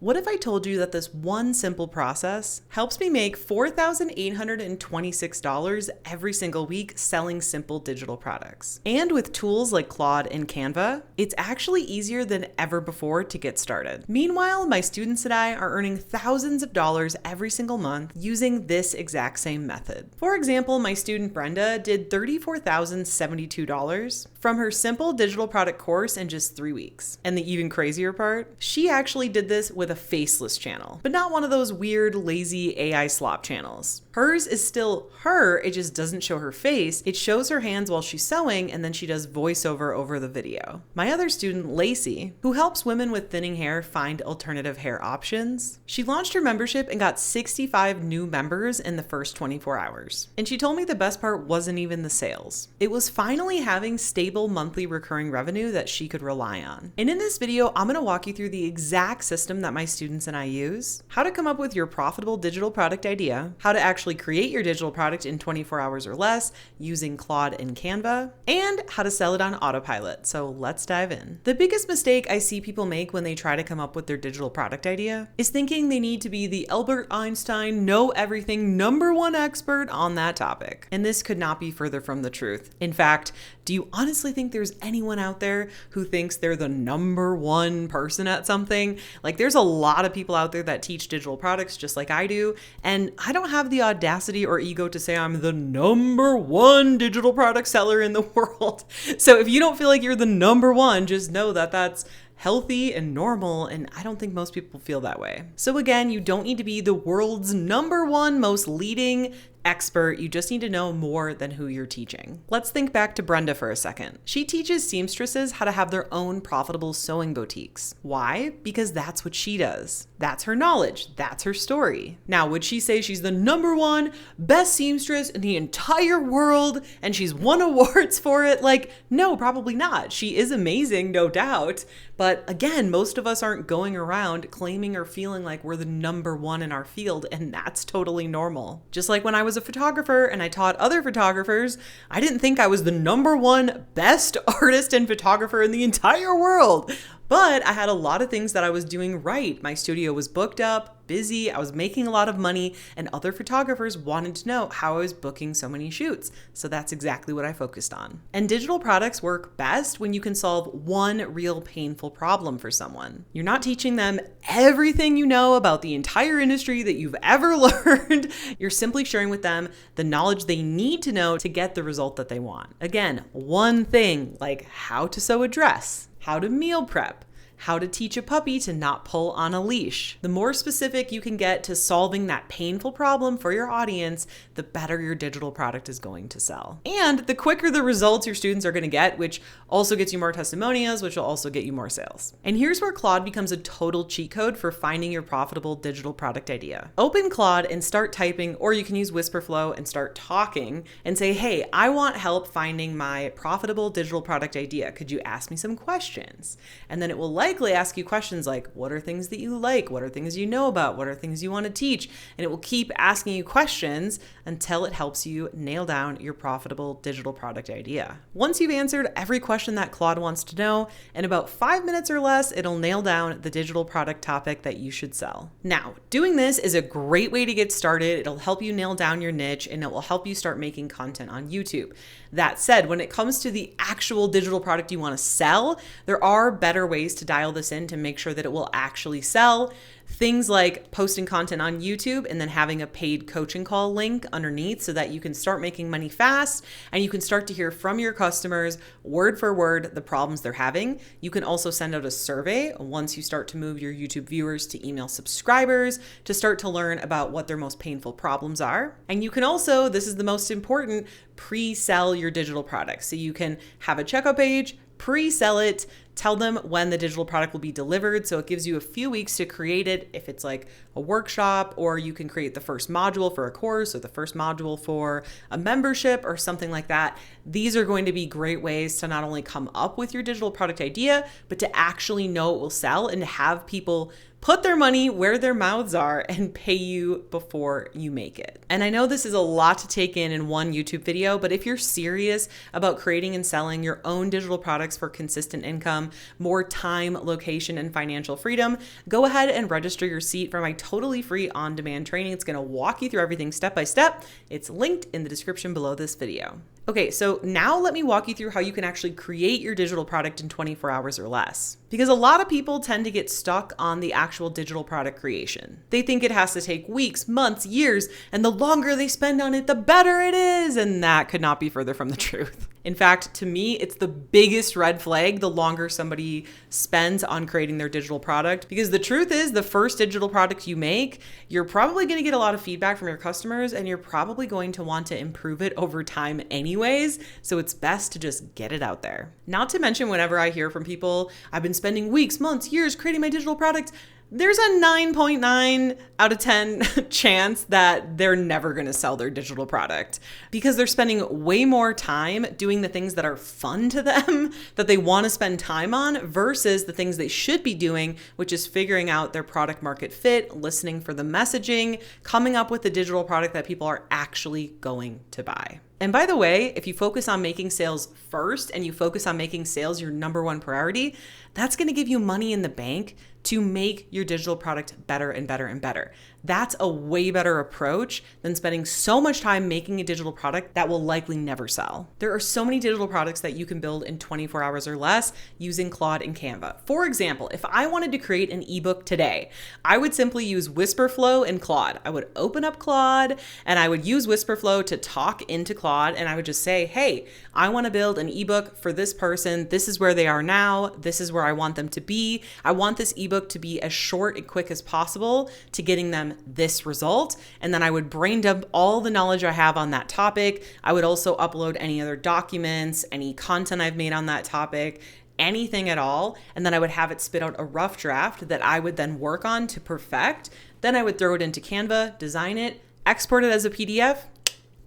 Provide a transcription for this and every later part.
What if I told you that this one simple process helps me make $4,826 every single week selling simple digital products? And with tools like Claude and Canva, it's actually easier than ever before to get started. Meanwhile, my students and I are earning thousands of dollars every single month using this exact same method. For example, my student Brenda did $34,072 from her simple digital product course in just 3 weeks. And the even crazier part, she actually did this with a faceless channel, but not one of those weird, lazy AI slop channels. Hers is still her, it just doesn't show her face. It shows her hands while she's sewing, and then she does voiceover over the video. My other student, Lacey, who helps women with thinning hair find alternative hair options, she launched her membership and got 65 new members in the first 24 hours. And she told me the best part wasn't even the sales. It was finally having stable monthly recurring revenue that she could rely on. And in this video, I'm gonna walk you through the exact system that my students and I use, how to come up with your profitable digital product idea, how to actually create your digital product in 24 hours or less using Claude and Canva, and how to sell it on autopilot. So let's dive in. The biggest mistake I see people make when they try to come up with their digital product idea is thinking they need to be the Albert Einstein, know everything, #1 expert on that topic. And this could not be further from the truth. In fact, do you honestly think there's anyone out there who thinks they're the #1 person at something? Like, there's a lot of people out there that teach digital products just like I do, and I don't have the audacity or ego to say I'm the #1 digital product seller in the world. So if you don't feel like you're the #1, just know that that's healthy and normal, and I don't think most people feel that way. So again, you don't need to be the world's #1 most leading expert. You just need to know more than who you're teaching. Let's think back to Brenda for a second. She teaches seamstresses how to have their own profitable sewing boutiques. Why? Because that's what she does. That's her knowledge. That's her story. Now, would she say she's the #1 best seamstress in the entire world and she's won awards for it? Like, no, probably not. She is amazing, no doubt. But again, most of us aren't going around claiming or feeling like we're the #1 in our field, and that's totally normal. Just like when I was a photographer and I taught other photographers, I didn't think I was the #1 best artist and photographer in the entire world. But I had a lot of things that I was doing right. My studio was booked up, busy, I was making a lot of money, and other photographers wanted to know how I was booking so many shoots. So that's exactly what I focused on. And digital products work best when you can solve one real painful problem for someone. You're not teaching them everything you know about the entire industry that you've ever learned. You're simply sharing with them the knowledge they need to know to get the result that they want. Again, one thing, like how to sew a dress, how to meal prep, how to teach a puppy to not pull on a leash. The more specific you can get to solving that painful problem for your audience, the better your digital product is going to sell. And the quicker the results your students are going to get, which also gets you more testimonials, which will also get you more sales. And here's where Claude becomes a total cheat code for finding your profitable digital product idea. Open Claude and start typing, or you can use Whisperflow and start talking and say, hey, I want help finding my profitable digital product idea. Could you ask me some questions? And then it will likely ask you questions like, what are things that you like? What are things you know about? What are things you want to teach? And it will keep asking you questions until it helps you nail down your profitable digital product idea. Once you've answered every question that Claude wants to know, in about 5 minutes or less, it'll nail down the digital product topic that you should sell. Now, doing this is a great way to get started. It'll help you nail down your niche, and it will help you start making content on YouTube. That said, when it comes to the actual digital product you want to sell, there are better ways to dial this in to make sure that it will actually sell. Things like posting content on YouTube and then having a paid coaching call link underneath so that you can start making money fast and you can start to hear from your customers word for word the problems they're having. You can also send out a survey once you start to move your YouTube viewers to email subscribers to start to learn about what their most painful problems are. And you can also, this is the most important, pre-sell your digital product. So you can have a checkout page, pre-sell it, tell them when the digital product will be delivered. So it gives you a few weeks to create it if it's like a workshop, or you can create the first module for a course or the first module for a membership or something like that. These are going to be great ways to not only come up with your digital product idea, but to actually know it will sell and to have people put their money where their mouths are and pay you before you make it. And I know this is a lot to take in one YouTube video, but if you're serious about creating and selling your own digital products for consistent income, more time, location, and financial freedom, go ahead and register your seat for my totally free on-demand training. It's going to walk you through everything step by step. It's linked in the description below this video. Okay, so now let me walk you through how you can actually create your digital product in 24 hours or less. Because a lot of people tend to get stuck on the actual digital product creation. They think it has to take weeks, months, years, and the longer they spend on it, the better it is. And that could not be further from the truth. In fact, to me, it's the biggest red flag the longer somebody spends on creating their digital product. Because the truth is, the first digital product you make, you're probably going to get a lot of feedback from your customers, and you're probably going to want to improve it over time anyways. So it's best to just get it out there. Not to mention, whenever I hear from people, I've been spending weeks, months, years creating my digital product, there's a 9.9 out of 10 chance that they're never going to sell their digital product because they're spending way more time doing the things that are fun to them, that they want to spend time on, versus the things they should be doing, which is figuring out their product market fit, listening for the messaging, coming up with the digital product that people are actually going to buy. And by the way, if you focus on making sales first and you focus on making sales your number one priority, that's going to give you money in the bank to make your digital product better and better and better. That's a way better approach than spending so much time making a digital product that will likely never sell. There are so many digital products that you can build in 24 hours or less using Claude and Canva. For example, if I wanted to create an ebook today, I would simply use Whisperflow and Claude. I would open up Claude and I would use Whisperflow to talk into Claude, and I would just say, hey, I want to build an ebook for this person. This is where they are now. This is where I want them to be. I want this ebook to be as short and quick as possible to getting them this result. And then I would brain dump all the knowledge I have on that topic. I would also upload any other documents, any content I've made on that topic, anything at all. And then I would have it spit out a rough draft that I would then work on to perfect. Then I would throw it into Canva, design it, export it as a PDF,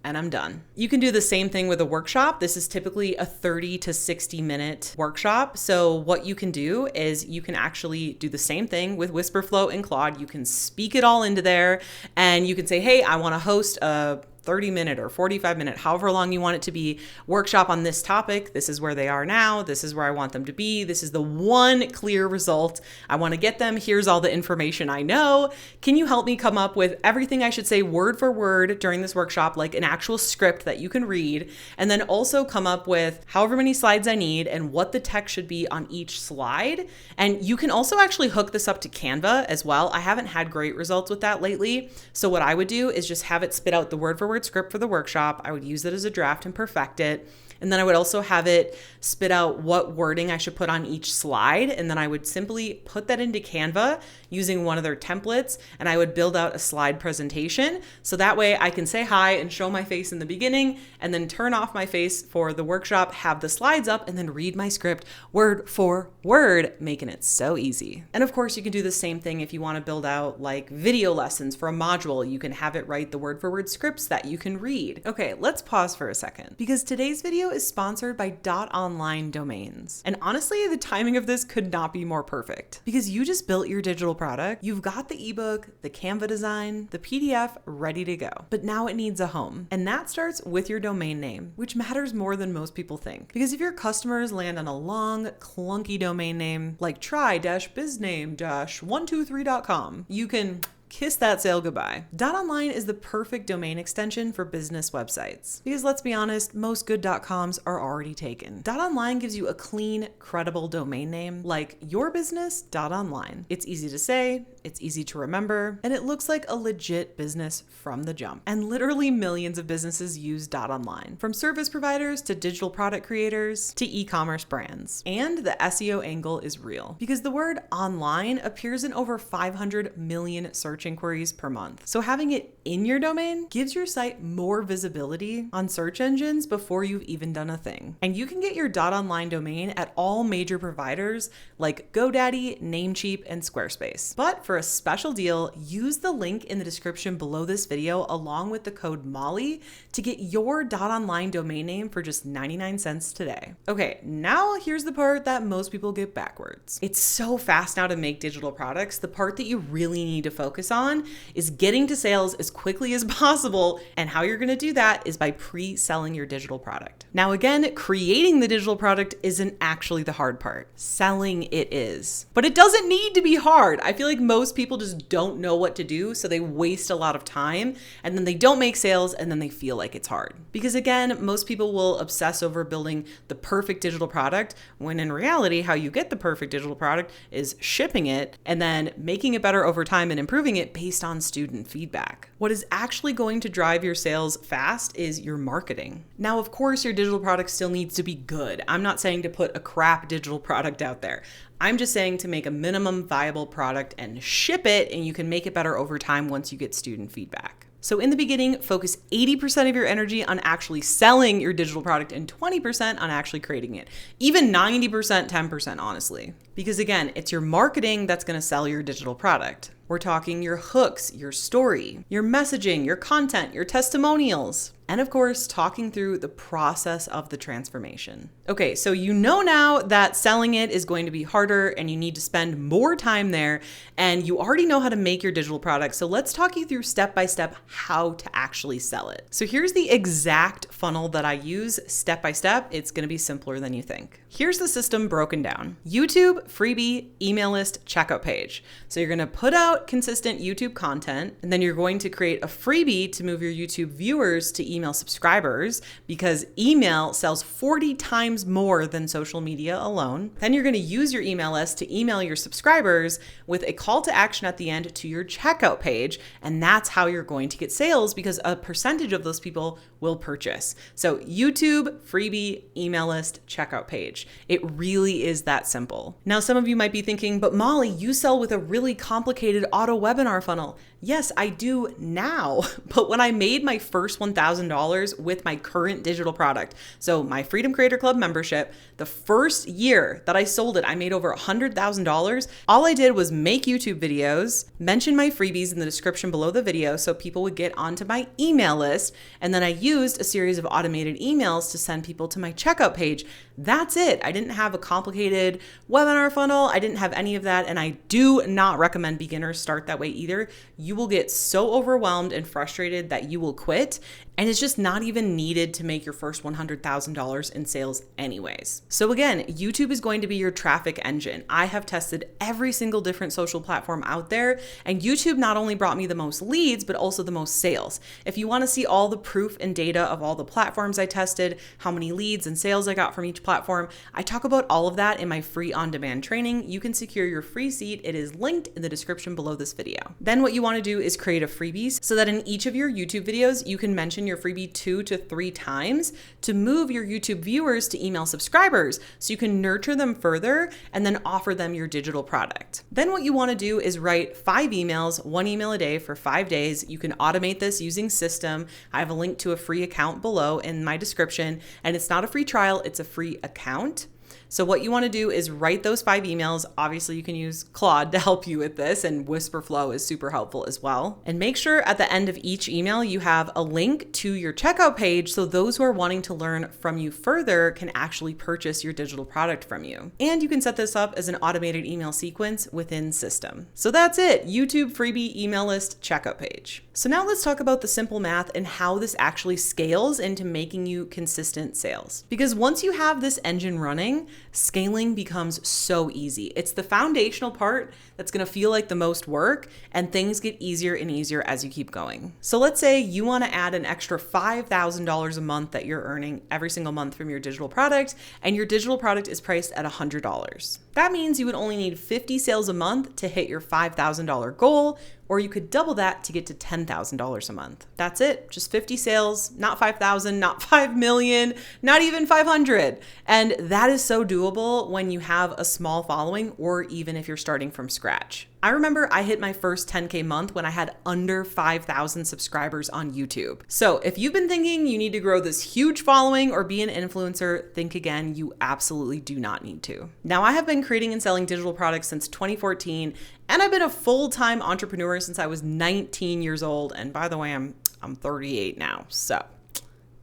and I'm done. You can do the same thing with a workshop. This is typically a 30 to 60 minute workshop. So what you can do is you can actually do the same thing with Whisperflow and Claude. You can speak it all into there and you can say, hey, I want to host a 30-minute or 45-minute, however long you want it to be, workshop on this topic. This is where they are now. This is where I want them to be. This is the one clear result I want to get them. Here's all the information I know. Can you help me come up with everything I should say word for word during this workshop, like an actual script that you can read, and then also come up with however many slides I need and what the text should be on each slide. And you can also actually hook this up to Canva as well. I haven't had great results with that lately. So what I would do is just have it spit out the word for word script for the workshop. I would use it as a draft and perfect it. And then I would also have it spit out what wording I should put on each slide. And then I would simply put that into Canva using one of their templates. And I would build out a slide presentation. So that way I can say hi and show my face in the beginning and then turn off my face for the workshop, have the slides up, and then read my script word for word, making it so easy. And of course, you can do the same thing if you want to build out like video lessons for a module. You can have it write the word for word scripts that you can read. Okay, let's pause for a second because today's video is sponsored by .online domains. And honestly, the timing of this could not be more perfect because you just built your digital product. You've got the ebook, the Canva design, the PDF ready to go, but now it needs a home. And that starts with your domain name, which matters more than most people think. Because if your customers land on a long, clunky domain name like try-bizname-123.com, you can kiss that sale goodbye. .online is the perfect domain extension for business websites. Because let's be honest, most good .coms are already taken. .online gives you a clean, credible domain name like yourbusiness.online. It's easy to say, it's easy to remember, and it looks like a legit business from the jump. And literally millions of businesses use .online, from service providers to digital product creators to e-commerce brands. And the SEO angle is real because the word online appears in over 500 million search inquiries per month. So having it in your domain gives your site more visibility on search engines before you've even done a thing. And you can get your .online domain at all major providers like GoDaddy, Namecheap, and Squarespace. But for for a special deal, use the link in the description below this video along with the code MOLLY to get your .online domain name for just 99 cents today. Okay, now here's the part that most people get backwards. It's so fast now to make digital products. The part that you really need to focus on is getting to sales as quickly as possible, and how you're gonna do that is by pre-selling your digital product. Now again, creating the digital product isn't actually the hard part. Selling it is. But it doesn't need to be hard. I feel like most people just don't know what to do, so they waste a lot of time, and then they don't make sales, and then they feel like it's hard. Because again, most people will obsess over building the perfect digital product, when in reality, how you get the perfect digital product is shipping it and then making it better over time and improving it based on student feedback. What is actually going to drive your sales fast is your marketing. Now, of course, your digital product still needs to be good. I'm not saying to put a crap digital product out there. I'm just saying to make a minimum viable product and ship it, and you can make it better over time once you get student feedback. So in the beginning, focus 80% of your energy on actually selling your digital product and 20% on actually creating it. Even 90%, 10%, honestly. Because again, it's your marketing that's gonna sell your digital product. We're talking your hooks, your story, your messaging, your content, your testimonials, and of course, talking through the process of the transformation. Okay, so you know now that selling it is going to be harder and you need to spend more time there, and you already know how to make your digital product. So let's talk you through step by step how to actually sell it. So here's the exact funnel that I use step by step. It's gonna be simpler than you think. Here's the system broken down. YouTube, freebie, email list, checkout page. So you're gonna put out consistent YouTube content, and then you're going to create a freebie to move your YouTube viewers to email subscribers, because email sells 40 times more than social media alone. Then you're going to use your email list to email your subscribers with a call to action at the end to your checkout page. And that's how you're going to get sales, because a percentage of those people will purchase. So YouTube, freebie, email list, checkout page. It really is that simple. Now, some of you might be thinking, but Molly, you sell with a really complicated auto webinar funnel. Yes, I do now, but when I made my first $1,000 with my current digital product, so my Freedom Creator Club membership, the first year that I sold it, I made over $100,000. All I did was make YouTube videos, mention my freebies in the description below the video so people would get onto my email list, and then I used a series of automated emails to send people to my checkout page. That's it. I didn't have a complicated webinar funnel. I didn't have any of that, and I do not recommend beginners start that way either. You will get so overwhelmed and frustrated that you will quit, and it's just not even needed to make your first $100,000 in sales anyways. So again, YouTube is going to be your traffic engine. I have tested every single different social platform out there, and YouTube not only brought me the most leads, but also the most sales. If you want to see all the proof and data of all the platforms I tested, how many leads and sales I got from each platform, I talk about all of that in my free on-demand training. You can secure your free seat. It is linked in the description below this video. Then what you want to do is create a freebie so that in each of your YouTube videos, you can mention your freebie 2 to 3 times to move your YouTube viewers to email subscribers, so you can nurture them further and then offer them your digital product. Then what you want to do is write 5 emails, 1 email a day for 5 days. You can automate this using System. I have a link to a free account below in my description, and it's not a free trial, it's a free account. So what you want to do is write those 5 emails. Obviously, you can use Claude to help you with this, and Whisperflow is super helpful as well. And make sure at the end of each email, you have a link to your checkout page, so those who are wanting to learn from you further can actually purchase your digital product from you. And you can set this up as an automated email sequence within System. So that's it, YouTube, freebie, email list, checkout page. So now let's talk about the simple math and how this actually scales into making you consistent sales. Because once you have this engine running, scaling becomes so easy. It's the foundational part that's gonna feel like the most work, and things get easier and easier as you keep going. So let's say you wanna add an extra $5,000 a month that you're earning every single month from your digital product, and your digital product is priced at $100. That means you would only need 50 sales a month to hit your $5,000 goal, or you could double that to get to $10,000 a month. That's it, just 50 sales, not 5,000, not 5 million, not even 500. And that is so doable when you have a small following, or even if you're starting from scratch. I remember I hit my first 10K month when I had under 5,000 subscribers on YouTube. So if you've been thinking you need to grow this huge following or be an influencer, think again, you absolutely do not need to. Now, I have been creating and selling digital products since 2014, and I've been a full-time entrepreneur since I was 19 years old. And by the way, I'm 38 now. So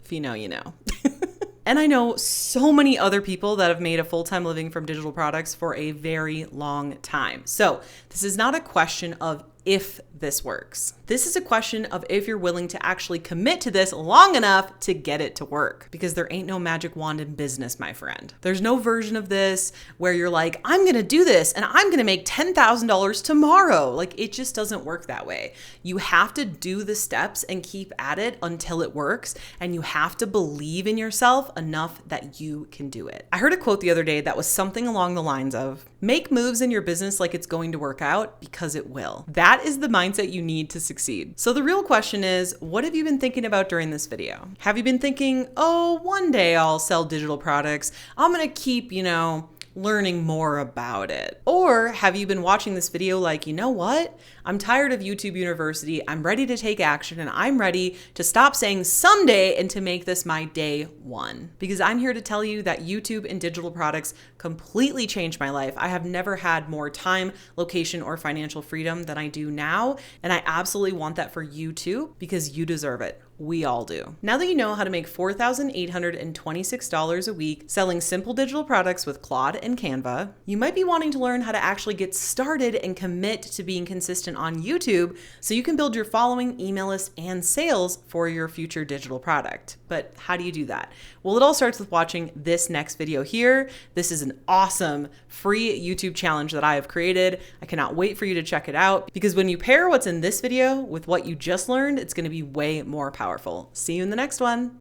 if you know, you know. And I know so many other people that have made a full-time living from digital products for a very long time. So this is not a question of if this works. This is a question of if you're willing to actually commit to this long enough to get it to work, because there ain't no magic wand in business, my friend. There's no version of this where you're like, I'm going to do this and I'm going to make $10,000 tomorrow. Like, it just doesn't work that way. You have to do the steps and keep at it until it works. And you have to believe in yourself enough that you can do it. I heard a quote the other day that was something along the lines of, make moves in your business like it's going to work out, because it will. That is the mindset you need to succeed. So the real question is, what have you been thinking about during this video? Have you been thinking, oh, one day I'll sell digital products. I'm going to keep, learning more about it. Or have you been watching this video like, you know what? I'm tired of YouTube University. I'm ready to take action, and I'm ready to stop saying someday and to make this my day one. Because I'm here to tell you that YouTube and digital products completely changed my life. I have never had more time, location, or financial freedom than I do now. And I absolutely want that for you too, because you deserve it. We all do. Now that you know how to make $4,826 a week selling simple digital products with Claude and Canva, you might be wanting to learn how to actually get started and commit to being consistent on YouTube so you can build your following, email list, and sales for your future digital product. But how do you do that? Well, it all starts with watching this next video here. This is an awesome free YouTube challenge that I have created. I cannot wait for you to check it out, because when you pair what's in this video with what you just learned, it's going to be way more powerful. See you in the next one.